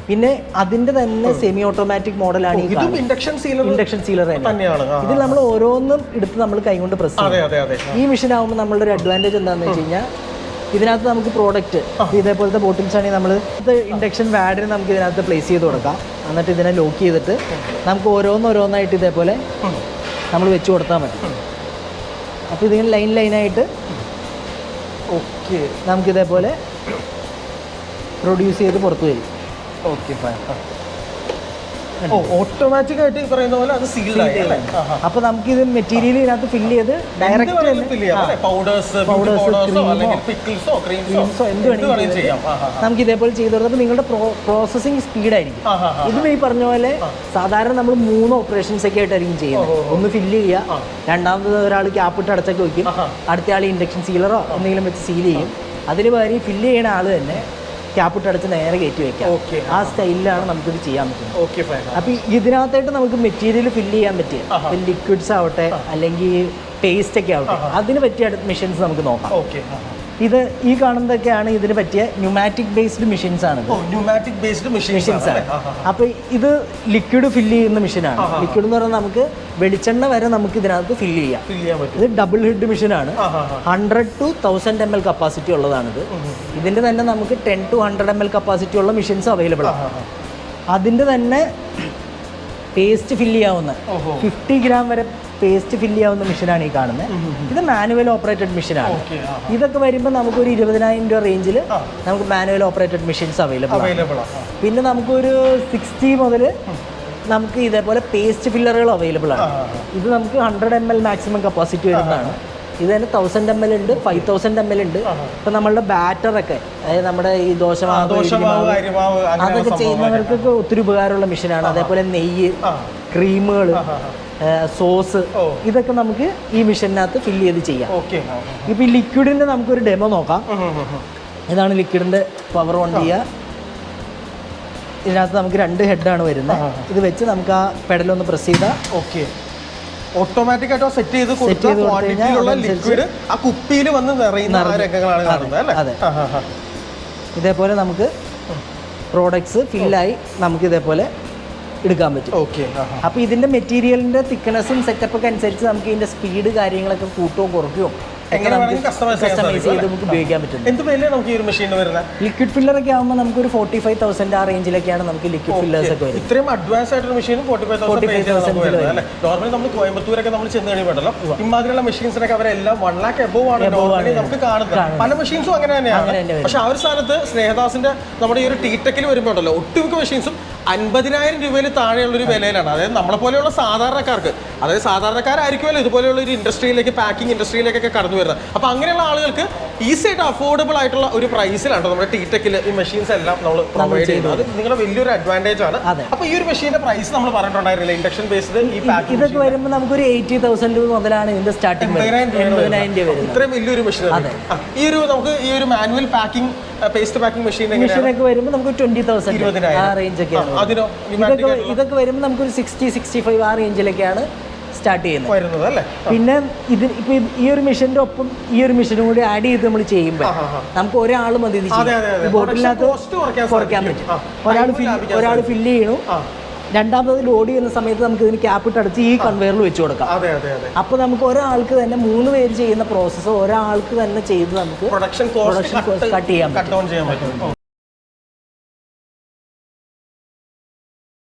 പിന്നെ അതിന്റെ തന്നെ സെമി ഓട്ടോമാറ്റിക് മോഡലാണ് ഈ ഇൻഡക്ഷൻ സീലർ തന്നെയാണ്. ഇതിൽ നമ്മൾ ഓരോന്നും എടുത്ത് നമ്മൾ കൈകൊണ്ട് പ്രസ് ചെയ്യും. ഈ മെഷീൻ ആകുമ്പോൾ നമ്മളുടെ ഒരു അഡ്വാൻറ്റേജ് എന്താണെന്ന് വെച്ച് കഴിഞ്ഞാൽ ഇതിനകത്ത് നമുക്ക് പ്രോഡക്റ്റ് ഇതേപോലത്തെ ബോട്ടിൽസ് ആണെങ്കിൽ നമ്മൾ ഇൻഡക്ഷൻ വാഡിന് നമുക്ക് ഇതിനകത്ത് പ്ലേസ് ചെയ്ത് കൊടുക്കാം. എന്നിട്ട് ഇതിനെ ലോക്ക് ചെയ്തിട്ട് നമുക്ക് ഓരോന്നോരോന്നായിട്ട് ഇതേപോലെ നമ്മൾ വെച്ച് കൊടുത്താൽ മതി. അപ്പോൾ ഇതിങ്ങനെ ലൈനായിട്ട് ഓക്കെ നമുക്കിതേപോലെ പ്രൊഡ്യൂസ് ചെയ്ത് പുറത്ത് വരും. Okay fine. ഓട്ടോമാറ്റിക് ആയിട്ട് പറയുന്ന പോലെ അത് സീൽഡ് ആയി. അപ്പോൾ നമുക്ക് ഇത് മെറ്റീരിയൽ ഇതിനകത്ത് ഫില്ല് ചെയ്ത് ഡയറക്റ്റ് നമുക്ക് ഇതേപോലെ ചെയ്ത് കൊടുത്തപ്പോൾ നിങ്ങളുടെ പ്രോസസ്സിങ് സ്പീഡായിരിക്കും. ഇതും ഈ പറഞ്ഞ പോലെ സാധാരണ നമ്മൾ 3 ഓപ്പറേഷൻസ് ഒക്കെ ആയിട്ടായിരിക്കും ചെയ്യുന്നത്. ഒന്ന് ഫില്ല് ചെയ്യുക, രണ്ടാമത് ഒരാൾ ക്യാപ്പിട്ട് അടച്ചൊക്കെ വയ്ക്കും, അടുത്ത ആൾ ഇൻഡക്ഷൻ സീലറോ എന്തെങ്കിലും വെച്ച് സീൽ ചെയ്യും. അതിന് പകരം ഫില്ല് ചെയ്യുന്ന ആൾ തന്നെ ക്യാപ്പിട്ട് അടച്ച് നേരെ കയറ്റി വെക്കാം. ആ സ്റ്റൈലിലാണ് നമുക്കിത് ചെയ്യാൻ പറ്റുന്നത്. അപ്പോൾ ഇതിനകത്തായിട്ട് നമുക്ക് മെറ്റീരിയൽ ഫില്ല് ചെയ്യാൻ പറ്റുക, ലിക്വിഡ്സ് ആവട്ടെ അല്ലെങ്കിൽ പേസ്റ്റ് ഒക്കെ ആവട്ടെ, അതിന് പറ്റിയ മെഷീൻസ് നമുക്ക് നോക്കാം. ഇത് ഈ കാണുന്നതൊക്കെയാണ് ഇതിന് പറ്റിയ ന്യൂമാറ്റിക് ബേസ്ഡ് മെഷീൻസ് ആണ്. അപ്പോൾ ഇത് ലിക്വിഡ് ഫില്ല് ചെയ്യുന്ന മെഷീനാണ്. ലിക്വിഡ് എന്ന് പറഞ്ഞാൽ നമുക്ക് വെളിച്ചെണ്ണ വരെ നമുക്ക് ഇതിനകത്ത് ഫില്ല് ചെയ്യാം. ഇത് ഡബിൾ ഹെഡ് മെഷീനാണ്. 100 to 1000 ml കപ്പാസിറ്റി ഉള്ളതാണിത്. ഇതിൻ്റെ തന്നെ നമുക്ക് 10 to 100 ml കപ്പാസിറ്റി ഉള്ള മെഷീൻസ് അവൈലബിൾ ആണ്. അതിൻ്റെ തന്നെ പേസ്റ്റ് ഫില്ല് ചെയ്യാവുന്ന 50 gram വരെ പേസ്റ്റ് ഫില്ല് ചെയ്യാവുന്ന മെഷീനാണ് ഈ കാണുന്നത്. ഇത് മാനുവൽ ഓപ്പറേറ്റഡ് മെഷീനാണ്. ഇതൊക്കെ വരുമ്പോൾ നമുക്കൊരു 20,000 രൂപ റേഞ്ചിൽ നമുക്ക് മാനുവൽ ഓപ്പറേറ്റഡ് മെഷീൻസ് അവൈലബിൾ ആണ്. പിന്നെ നമുക്കൊരു 60 മുതൽ നമുക്ക് ഇതേപോലെ പേസ്റ്റ് ഫില്ലറുകൾ അവൈലബിൾ ആണ്. ഇത് നമുക്ക് 100 ml മാക്സിമം കപ്പാസിറ്റി വരുന്നതാണ്. ഇത് തന്നെ 1000 ml ഉണ്ട്, 5000 ml ഉണ്ട്. ഇപ്പം നമ്മളുടെ ബാറ്ററൊക്കെ, അതായത് നമ്മുടെ ഈ ദോശമാവ് അതൊക്കെ ചെയ്യുന്നവർക്കൊക്കെ ഒത്തിരി ഉപകാരമുള്ള മെഷീനാണ്. അതേപോലെ നെയ്യ്, ക്രീമുകൾ, സോസ്, ഇതൊക്കെ നമുക്ക് ഈ മെഷീനകത്ത് ഫില്ല് ചെയ്ത് ചെയ്യാം. ഇപ്പം ഈ ലിക്വിഡിൻ്റെ നമുക്കൊരു ഡെമോ നോക്കാം. ഇതാണ് ലിക്വിഡിൻ്റെ പവർ ഓൺ ചെയ്യുക. ഇതിനകത്ത് നമുക്ക് 2 ഹെഡാണ് വരുന്നത്. ഇത് വെച്ച് നമുക്ക് ആ പെഡലൊന്ന് പ്രസ് ചെയ്താൽ ഓക്കെ ഓട്ടോമാറ്റിക് ആയിട്ട് സെറ്റ് ചെയ്ത് കൊടുത്താൽ ലിക്വിഡ് ആ കുപ്പിയിൽ വന്ന് നിറയുന്ന രംഗങ്ങളാണ് കാണുന്നത് അല്ലേ? അതെ. ഇതേപോലെ നമുക്ക് പ്രോഡക്ട്സ് ഫില്ലായി നമുക്ക് ഇതേപോലെ എടുക്കാൻ പറ്റും. ഓക്കെ. അപ്പോൾ ഇതിൻ്റെ മെറ്റീരിയലിൻ്റെ തിക്നെസ്സും സെറ്റപ്പൊക്കെ അനുസരിച്ച് നമുക്ക് ഇതിൻ്റെ സ്പീഡ് കാര്യങ്ങളൊക്കെ കൂട്ടുകയോ കുറയ്ക്കുകയോ കസ്റ്റമൈസ് ചെയ്ത് നമുക്ക് ഉപയോഗിക്കാൻ പറ്റും. എന്ത് വിലയാണ് നമുക്ക് ഈ ഒരു മെഷീൻ വരുന്നത്? ലിക്വിഡ് ഫില്ലറൊക്കെ ആകുമ്പോൾ നമുക്കൊരു 45,000 ആ റേഞ്ചിലൊക്കെയാണ് നമുക്ക് ലിക്വിഡ് ഫില്ലേഴ്സ് ഒക്കെ വരുന്നത്. ഇത്രയും അഡ്വാൻസ് ആയിട്ടുള്ള മെഷീനും 45,000 അല്ലേ? നോർമലി നമ്മൾ കോയമ്പത്തൂരൊക്കെ നമ്മൾ ചെന്ന് കഴിയുമ്പോഴല്ലോ ഇമാതിരിയുള്ള മെഷീൻസിനൊക്കെ അവരെല്ലാം 1 lakh above ആണ് നോർമലി നമുക്ക് കാണുന്നത്. പല മെഷീൻസും അങ്ങനെ തന്നെയാണ്. പക്ഷെ ആ ഒരു സ്ഥാനത്ത് സ്നേഹദാസിന്റെ നമ്മുടെ ഈ ഒരു ടീടെക്കിൽ വരുമ്പോൾ ഉണ്ടല്ലോ ഒട്ടുമിക്ക മെഷീൻസും 50,000 രൂപയിൽ താഴെയുള്ളൊരു വിലയിലാണ്. അതായത് നമ്മളെ പോലെയുള്ള സാധാരണക്കാർക്ക്, അതായത് സാധാരണക്കാരായിരിക്കുമല്ലോ ഇതുപോലെയുള്ള ഒരു ഇൻഡസ്ട്രിയിലേക്ക്, പാക്കിംഗ് ഇൻഡസ്ട്രിയിലേക്കൊക്കെ കടന്നു വരുന്നത്. അപ്പോൾ അങ്ങനെയുള്ള ആളുകൾക്ക് ഈസി ആയിട്ട് അഫോർഡബിൾ ആയിട്ടുള്ള ഒരു പ്രൈസിലാണ് നമ്മുടെ ടീടെക്കിൽ ഈ മെഷീൻസ് എല്ലാം നമ്മൾ പ്രൊവൈഡ് ചെയ്യുന്നത്. അത് നിങ്ങളുടെ വലിയൊരു അഡ്വാൻറ്റേജ് ആണ്. അപ്പോൾ ഈ ഒരു മെഷീന്റെ പ്രൈസ് നമ്മൾ പറഞ്ഞിട്ടുണ്ടായിരുന്നില്ല, ഇൻഡക്ഷൻ ബേസ്ഡ് ഈ പാക്കിംഗ് ഇതൊക്കെ വരുമ്പോൾ നമുക്കൊരു 80,000 രൂപ മുതലാണ് ഇതിന്റെ സ്റ്റാർട്ടിംഗ്. 80,000 രൂപ ഇത്രയും വലിയൊരു മെഷീൻ. ഈ ഒരു നമുക്ക് ഈ ഒരു മാനുവൽ പാക്കിംഗ് പേസ്റ്റ് പാക്കിംഗ് മെഷീനൊക്കെ വരുമ്പോൾ നമുക്ക് 20,000 ആ റേഞ്ച് ഒക്കെയാണ്. ഇതൊക്കെ വരുമ്പോൾ നമുക്കൊരു 60-65 ആ റേഞ്ചിലൊക്കെയാണ് സ്റ്റാർട്ട് ചെയ്യുന്നത് അല്ലേ? പിന്നെ ഇത് ഇപ്പൊ ഈ ഒരു മെഷീന്റെ ഒപ്പം ഈ ഒരു മെഷീനും കൂടി ആഡ് ചെയ്ത് നമ്മൾ ചെയ്യുമ്പോൾ നമുക്ക് ഒരാൾ മതി ബോട്ടിലിനകത്ത് കുറയ്ക്കാൻ പറ്റും. ഒരാൾ ഫില്ല് ചെയ്യണു, രണ്ടാമത് ലോഡ് ചെയ്യുന്ന സമയത്ത് നമുക്ക് ഇതിന് ക്യാപ്പിട്ട് അടച്ച് ഈ കൺവെയറിൽ വെച്ച് കൊടുക്കാം. അപ്പോൾ നമുക്ക് ഒരാൾക്ക് തന്നെ 3 പേര് ചെയ്യുന്ന പ്രോസസ്സ് ഒരാൾക്ക് തന്നെ ചെയ്ത് നമുക്ക് പ്രൊഡക്ഷൻ കോസ്റ്റ് കട്ട് ചെയ്യാൻ പറ്റും.